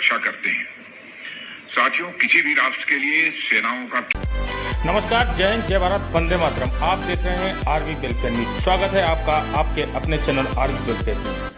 सुरक्षा करते हैं। साथियों, किसी भी राष्ट्र के लिए सेनाओं का नमस्कार, जय हिंद, जय भारत, वंदे मातरम। आप देख रहे हैं आरवी वेलफेयर न्यूज। स्वागत है आपका आपके अपने चैनल आरवी वेलफेयर में।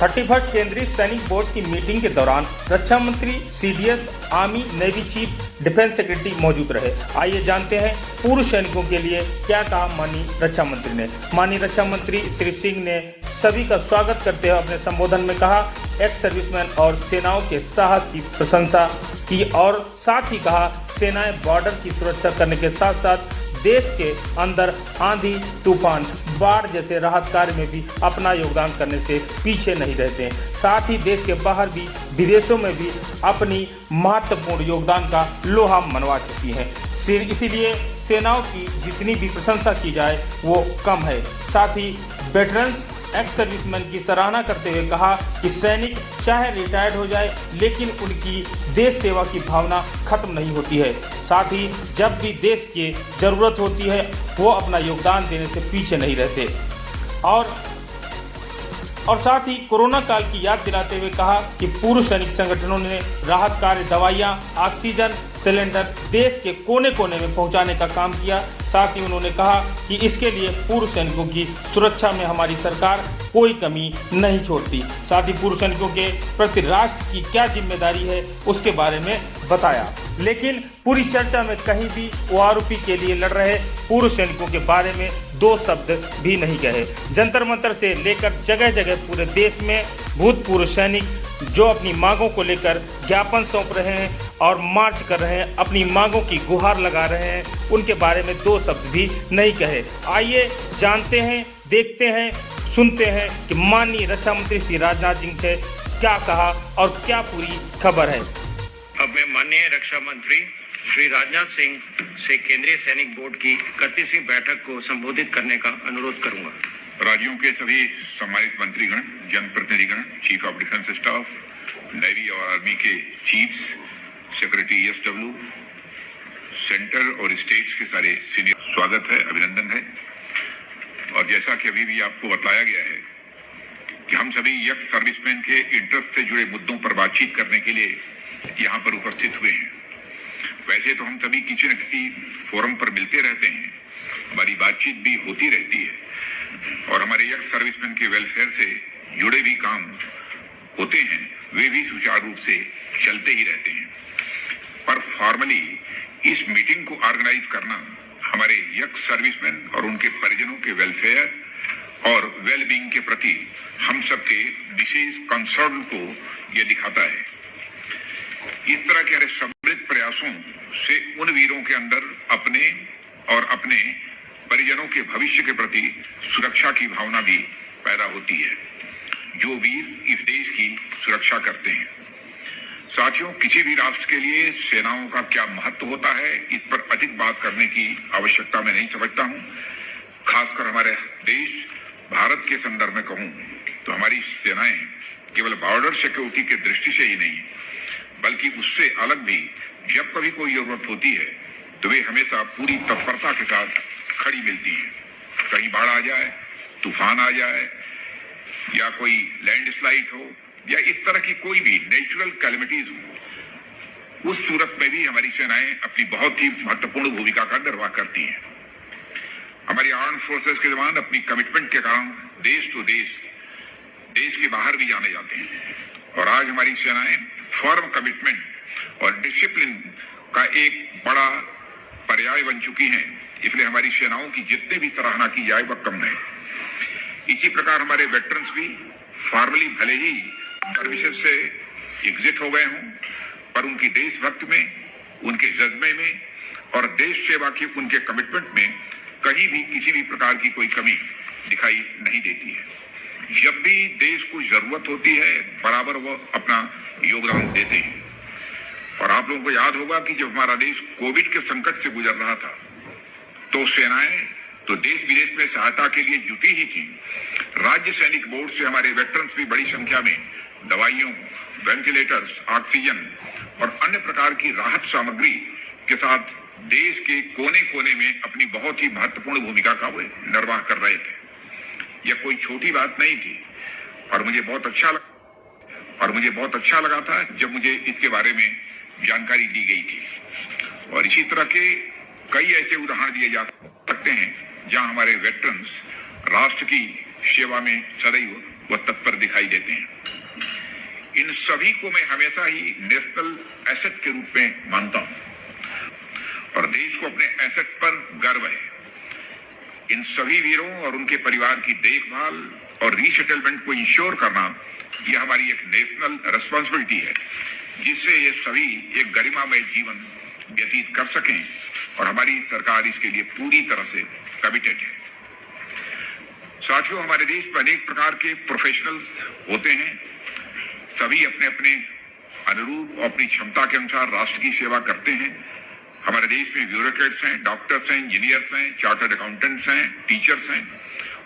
31 केंद्रीय सैनिक बोर्ड की मीटिंग के दौरान रक्षा मंत्री, CDS, army, navy chief, defence secretary मौजूद रहे। आइए जानते हैं पूर्व सैनिकों के लिए क्या कहा माननीय रक्षा मंत्री ने। माननीय रक्षा मंत्री श्री सिंह ने सभी का स्वागत करते हुए अपने संबोधन में कहा, एक्स सर्विसमैन और सेनाओं के साहस की प्रशंसा की और साथ ही कहा, सेनाएं बॉर्डर की सुरक्षा करने के साथ साथ देश के अंदर आंधी, तूफान, बाढ़ जैसे राहत कार्य में भी अपना योगदान करने से पीछे नहीं रहते हैं। साथ ही देश के बाहर भी, विदेशों में भी अपनी महत्वपूर्ण योगदान का लोहा मनवा चुकी हैं। इसीलिए सेनाओं की जितनी भी प्रशंसा की जाए वो कम है। साथ ही वेटरन्स, एक्स सर्विसमैन की सराहना करते हुए कहा कि सैनिक चाहे रिटायर्ड हो जाए लेकिन उनकी देश सेवा की भावना खत्म नहीं होती है। साथ ही जब भी देश की जरूरत होती है वो अपना योगदान देने से पीछे नहीं रहते। और साथ ही कोरोना काल की याद दिलाते हुए कहा कि पूर्व सैनिक संगठनों ने राहत कार्य, दवाइयां, ऑक्सीजन सिलेंडर देश के कोने कोने में पहुंचाने का काम किया। साथ ही उन्होंने कहा कि इसके लिए पूर्व सैनिकों की सुरक्षा में हमारी सरकार कोई कमी नहीं छोड़ती। साथ ही पूर्व सैनिकों के प्रति राष्ट्र की क्या जिम्मेदारी है उसके बारे में बताया। लेकिन पूरी चर्चा में कहीं भी ओआरओपी के लिए लड़ रहे पूर्व सैनिकों के बारे में दो शब्द भी नहीं कहे। जंतर मंतर से लेकर जगह जगह पूरे देश में भूतपूर्व सैनिक जो अपनी मांगों को लेकर ज्ञापन सौंप रहे हैं और मार्च कर रहे हैं, अपनी मांगों की गुहार लगा रहे हैं, उनके बारे में दो शब्द भी नहीं कहे। आइए जानते हैं, देखते हैं, सुनते हैं कि माननीय रक्षा मंत्री श्री राजनाथ सिंह से क्या कहा और क्या पूरी खबर है। अब मैं माननीय रक्षा मंत्री श्री राजनाथ सिंह से केंद्रीय सैनिक बोर्ड की 31वीं बैठक को संबोधित करने का अनुरोध करूंगा। राज्यों के सभी सम्मानित मंत्रीगण, जनप्रतिनिधिगण, chief of defence staff, navy और आर्मी के चीफ्स, सेक्रेटरी ESW, सेंटर और स्टेट्स के सारे सीनियर, स्वागत है, अभिनंदन है। और जैसा कि अभी भी आपको बताया गया है कि हम सभी यंग सर्विसमैन के इंटरेस्ट से जुड़े मुद्दों पर बातचीत करने के लिए यहाँ पर उपस्थित हुए हैं। वैसे तो हम सभी किसी न किसी फोरम पर मिलते रहते हैं, हमारी बातचीत भी होती रहती है और हमारे यंग सर्विसमैन के वेलफेयर से जुड़े भी काम होते हैं, वे भी सुचारू रूप से चलते ही रहते हैं। पर फॉर्मली इस मीटिंग को ऑर्गेनाइज करना हमारे यंग सर्विसमैन और उनके परिजनों के वेलफेयर और वेलबींग के प्रति हम सबके विशेष कंसर्न को यह दिखाता है। इस तरह के सम्मिलित प्रयासों से उन वीरों के अंदर अपने और अपने परिजनों के भविष्य के प्रति सुरक्षा की भावना भी पैदा होती है, जो वीर इस देश की सुरक्षा करते हैं। साथियों, किसी भी राष्ट्र के लिए सेनाओं का क्या महत्व होता है, इस पर अधिक बात करने की आवश्यकता मैं नहीं समझता हूं। खासकर हमारे देश भारत के संदर्भ में कहूं तो हमारी सेनाएं केवल बॉर्डर सिक्योरिटी की दृष्टि से ही नहीं बल्कि उससे अलग भी जब कभी कोई जरूरत होती है तो वे हमेशा पूरी तत्परता के साथ खड़ी मिलती हैं। कहीं बाढ़ आ जाए, तूफान आ जाए या कोई लैंडस्लाइड हो या इस तरह की कोई भी नेचुरल कैलेमिटीज हो, उस सूरत में भी हमारी सेनाएं अपनी बहुत ही महत्वपूर्ण भूमिका का निर्वाह करती हैं। हमारी आर्म फोर्सेस के जवान अपनी कमिटमेंट के कारण देश तो देश के बाहर भी जाने जाते हैं और आज हमारी सेनाएं फर्म कमिटमेंट और डिसिप्लिन का एक बड़ा पर्याय बन चुकी हैं। इसलिए हमारी सेनाओं की जितने भी सराहना की जाए वह कम है। इसी प्रकार हमारे वेटरन्स भी फॉर्मली भले ही सर्विसेज से एग्जिट हो गए हों, पर उनकी देशभक्ति में, उनके जज्बे में और देश सेवा की उनके कमिटमेंट में कहीं भी किसी भी प्रकार की कोई कमी दिखाई नहीं देती है। जब भी देश को जरूरत होती है बराबर वो अपना योगदान देते हैं। और आप लोगों को याद होगा कि जब हमारा देश कोविड के संकट से गुजर रहा था तो सेनाएं तो देश विदेश में सहायता के लिए जुटी ही थी। राज्य सैनिक बोर्ड से हमारे वेटरन्स भी बड़ी संख्या में दवाइयों, वेंटिलेटर्स, ऑक्सीजन और अन्य प्रकार की राहत सामग्री के साथ देश के कोने कोने में अपनी बहुत ही महत्वपूर्ण भूमिका का वे निर्वाह कर रहे थे। यह कोई छोटी बात नहीं थी और मुझे बहुत अच्छा लगा और मुझे बहुत अच्छा लगा था जब मुझे इसके बारे में जानकारी दी गई थी। और इसी तरह के कई ऐसे उदाहरण दिए जा सकते हैं जहां हमारे वेटरन्स राष्ट्र की सेवा में सदैव व तत्पर दिखाई देते हैं। इन सभी को मैं हमेशा ही नेशनल एसेट के रूप में मानता हूं और देश को अपने एसेट्स पर गर्व है। इन सभी वीरों और उनके परिवार की देखभाल और रीसेटलमेंट को इंश्योर करना यह हमारी एक नेशनल रिस्पांसिबिलिटी है, जिससे ये सभी एक गरिमामय जीवन व्यतीत कर सकें और हमारी सरकार इसके लिए पूरी तरह से कमिटेड है। साथियों, हमारे देश में अनेक प्रकार के प्रोफेशनल्स होते हैं। सभी अपने अपने अनुरूप और अपनी क्षमता के अनुसार राष्ट्र की सेवा करते हैं। हमारे देश में ब्यूरोक्रेट्स हैं, डॉक्टर्स हैं, इंजीनियर्स हैं, चार्टर्ड अकाउंटेंट्स हैं, टीचर्स हैं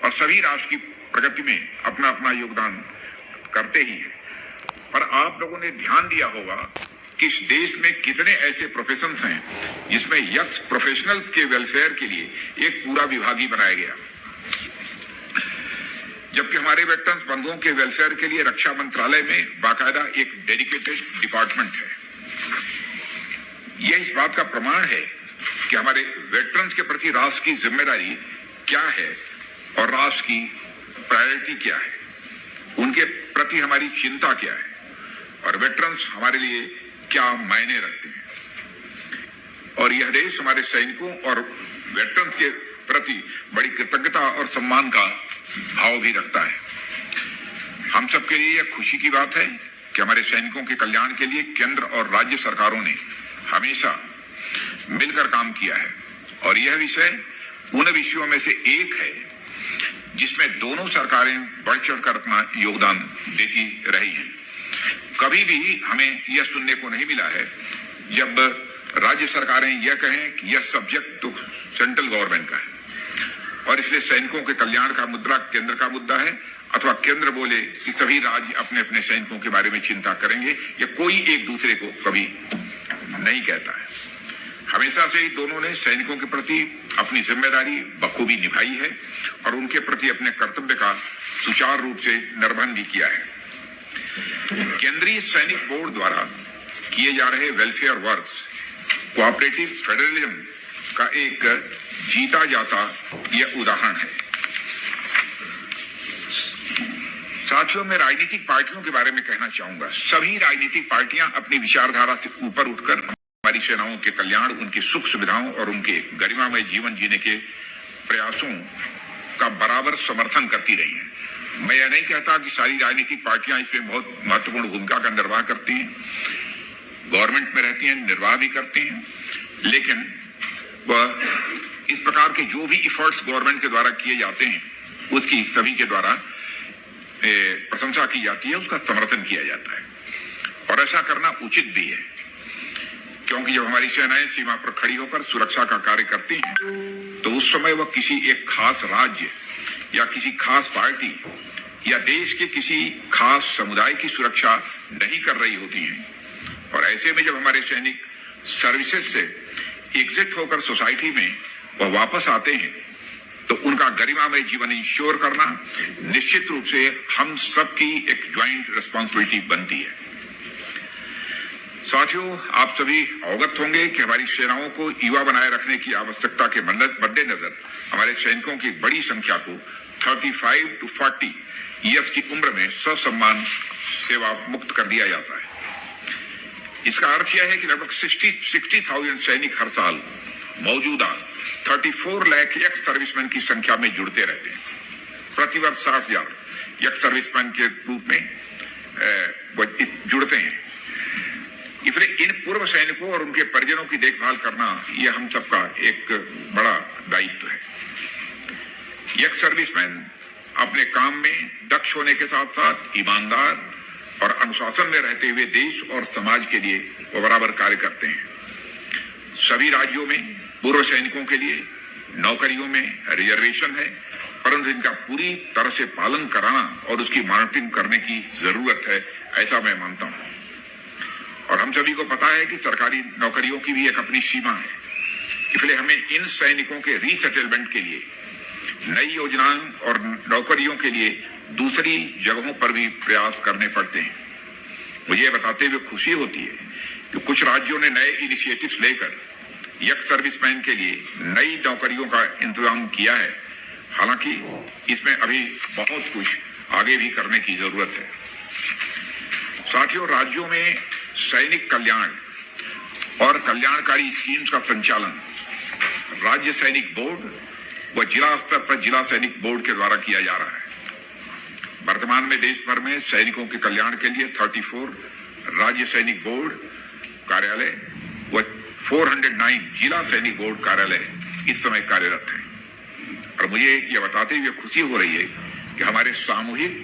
और सभी राष्ट्र की प्रगति में अपना अपना योगदान करते ही हैं। पर आप लोगों ने ध्यान दिया होगा कि इस देश में कितने ऐसे प्रोफेशंस हैं जिसमें यंग प्रोफेशनल्स के वेलफेयर के लिए एक पूरा विभाग ही बनाया गया, जबकि हमारे वेटरन्स बंधुओं के वेलफेयर के लिए रक्षा मंत्रालय में बाकायदा एक डेडिकेटेड डिपार्टमेंट है। यह इस बात का प्रमाण है कि हमारे वेटरन्स के प्रति राष्ट्र की जिम्मेदारी क्या है और राष्ट्र की प्रायोरिटी क्या है, उनके प्रति हमारी चिंता क्या है और वेटरन्स हमारे लिए क्या मायने रखते हैं। और यह देश हमारे सैनिकों और वेटरन्स के प्रति बड़ी कृतज्ञता और सम्मान का भाव भी रखता है। हम सबके लिए यह खुशी की बात है कि हमारे सैनिकों के कल्याण के लिए केंद्र और राज्य सरकारों ने हमेशा मिलकर काम किया है और यह विषय उन विषयों में से एक है जिसमें दोनों सरकारें बढ़ चढ़कर अपना योगदान देती रही हैं। कभी भी हमें यह सुनने को नहीं मिला है जब राज्य सरकारें यह कहें कि यह सब्जेक्ट तो सेंट्रल गवर्नमेंट का है और इसलिए सैनिकों के कल्याण का मुद्दा केंद्र का मुद्दा है, अथवा केंद्र बोले कि सभी राज्य अपने अपने सैनिकों के बारे में चिंता करेंगे। या कोई एक दूसरे को कभी नहीं कहता है। हमेशा से ही दोनों ने सैनिकों के प्रति अपनी जिम्मेदारी बखूबी निभाई है और उनके प्रति अपने कर्तव्य का सुचारू रूप से निर्वहन भी किया है। केंद्रीय सैनिक बोर्ड द्वारा किए जा रहे वेलफेयर वर्क्स कोऑपरेटिव फेडरलिज्म का एक जीता जाता यह उदाहरण है। साथियों, मैं राजनीतिक पार्टियों के बारे में कहना चाहूंगा। सभी राजनीतिक पार्टियां अपनी विचारधारा से ऊपर उठकर हमारी सेनाओं के कल्याण, उनकी सुख सुविधाओं और उनके गरिमामय जीवन जीने के प्रयासों का बराबर समर्थन करती रही हैं। मैं यह नहीं कहता कि सारी राजनीतिक पार्टियां इसमें बहुत महत्वपूर्ण भूमिका का निर्वाह करती हैं, गवर्नमेंट में रहती हैं, निर्वाह भी करती हैं, लेकिन वह इस प्रकार के जो भी इफर्ट्स गवर्नमेंट के द्वारा किए जाते हैं उसकी सभी के द्वारा प्रशंसा की जाती है, उसका समर्थन किया जाता है और ऐसा करना उचित भी है, क्योंकि जब हमारी सेनाएं सीमा पर खड़ी होकर सुरक्षा का कार्य करती हैं तो उस समय वह किसी एक खास राज्य या किसी खास पार्टी या देश के किसी खास समुदाय की सुरक्षा नहीं कर रही होती हैं। और ऐसे में जब हमारे सैनिक सर्विसेज से एग्जिट होकर सोसाइटी में वह वापस आते हैं तो उनका गरिमामय जीवन इंश्योर करना निश्चित रूप से हम सबकी एक ज्वाइंट रिस्पांसिबिलिटी बनती है। साथियों, आप सभी अवगत होंगे कि हमारी सेनाओं को युवा बनाए रखने की आवश्यकता के मद्देनजर हमारे सैनिकों की बड़ी संख्या को 35 to 40 ईयर्स की उम्र में ससम्मान सेवा मुक्त कर दिया जाता है। इसका अर्थ यह है कि लगभग 60,000 सैनिक हर साल मौजूदा 34 लाख एक्स सर्विसमैन की संख्या में जुड़ते रहते हैं। प्रतिवर्ष 60,000 एक्स सर्विसमैन के रूप में जुड़ते हैं। इसलिए इन पूर्व सैनिकों और उनके परिजनों की देखभाल करना यह हम सबका एक बड़ा दायित्व है। एक्स सर्विसमैन अपने काम में दक्ष होने के साथ साथ ईमानदार और अनुशासन में रहते हुए देश और समाज के लिए वो बराबर कार्य करते हैं। सभी राज्यों में पूर्व सैनिकों के लिए नौकरियों में रिजर्वेशन है, परंतु इनका पूरी तरह से पालन कराना और उसकी मॉनिटरिंग करने की जरूरत है, ऐसा मैं मानता हूं। और हम सभी को पता है कि सरकारी नौकरियों की भी एक अपनी सीमा है, इसलिए हमें इन सैनिकों के रीसेटलमेंट के लिए नई योजनाओं और नौकरियों के लिए दूसरी जगहों पर भी प्रयास करने पड़ते हैं। मुझे बताते हुए खुशी होती है कि कुछ राज्यों ने नए इनिशिएटिव्स लेकर यंग सर्विसमैन के लिए नई नौकरियों का इंतजाम किया है। हालांकि इसमें अभी बहुत कुछ आगे भी करने की जरूरत है। साथियों, राज्यों में सैनिक कल्याण और कल्याणकारी स्कीम्स का संचालन राज्य सैनिक बोर्ड व जिला स्तर पर जिला सैनिक बोर्ड के द्वारा किया जा रहा है। वर्तमान में देश भर में सैनिकों के कल्याण के लिए 34 राज्य सैनिक बोर्ड कार्यालय व 409 जिला सैनिक बोर्ड कार्यालय इस समय कार्यरत हैं। और मुझे यह बताते हुए खुशी हो रही है कि हमारे सामूहिक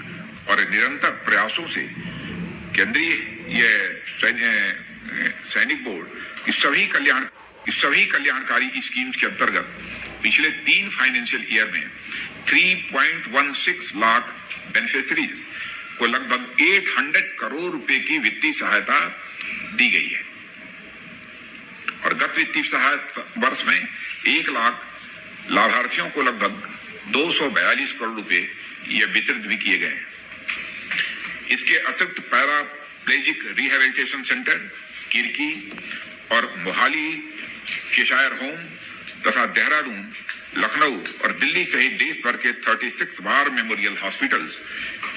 और निरंतर प्रयासों से केंद्रीय सैनिक बोर्ड इस सभी कल्याणकारी स्कीम्स के अंतर्गत पिछले 3 फाइनेंशियल ईयर में 3.16 लाख बेनिफिशरीज को लगभग 800 करोड़ रुपए की वित्तीय सहायता दी गई है और गत वित्तीय सहायता वर्ष में 1 लाख लाभार्थियों को लगभग 242 करोड़ रुपए ये वितरित भी किए गए हैं। इसके अतिरिक्त पैराप्लेजिक रिहेबिलिटेशन सेंटर किरकी और मोहाली केशायर होम तथा देहरादून, लखनऊ और दिल्ली सहित देश भर के 36 वार मेमोरियल हॉस्पिटल्स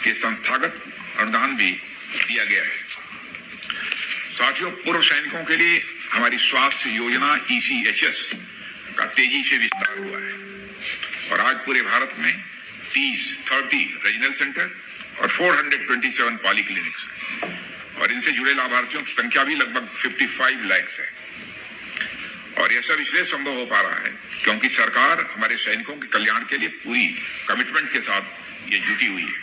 के संस्थागत अनुदान भी दिया गया है। साथियों, पूर्व सैनिकों के लिए हमारी स्वास्थ्य योजना ECHS का तेजी से विस्तार हुआ है और आज पूरे भारत में 30 रीजनल सेंटर और 427 पॉलीक्लिनिक्स हैं और इनसे जुड़े लाभार्थियों की संख्या भी लगभग 55 लाख है। और यह सब इसलिए संभव हो पा रहा है क्योंकि सरकार हमारे सैनिकों के कल्याण के लिए पूरी कमिटमेंट के साथ ये जुटी हुई है।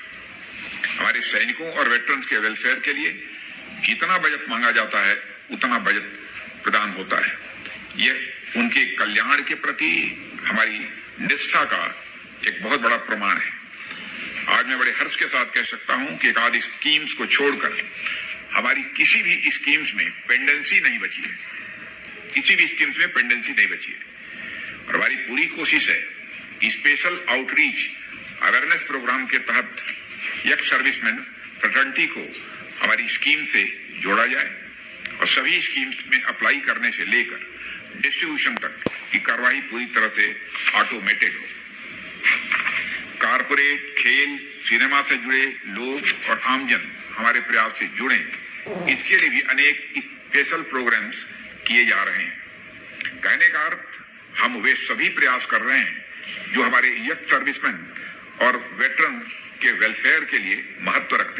हमारे सैनिकों और वेटरन्स के वेलफेयर के लिए जितना बजट मांगा जाता है उतना बजट प्रदान होता है। यह उनके कल्याण के प्रति हमारी निष्ठा का एक बहुत बड़ा प्रमाण है। आज मैं बड़े हर्ष के साथ कह सकता हूं कि एक आध स्कीम्स को छोड़कर हमारी किसी भी स्कीम्स में पेंडेंसी नहीं बची है, किसी भी स्कीम्स में पेंडेंसी नहीं बची है। और हमारी पूरी कोशिश है कि स्पेशल आउटरीच अवेयरनेस प्रोग्राम के तहत यंग सर्विसमैन फ्रेटर्निटी को हमारी स्कीम से जोड़ा जाए और सभी स्कीम्स में अप्लाई करने से लेकर डिस्ट्रीब्यूशन तक की कार्रवाई पूरी तरह से ऑटोमेटेड हो। कारपोरेट, खेल, सिनेमा से जुड़े लोग और आमजन हमारे प्रयास से जुड़े, इसके लिए भी अनेक स्पेशल प्रोग्राम्स किए जा रहे हैं। कहने का अर्थ, हम वे सभी प्रयास कर रहे हैं जो हमारे यंग सर्विसमैन और वेटरन के वेलफेयर के लिए महत्व रखते हैं।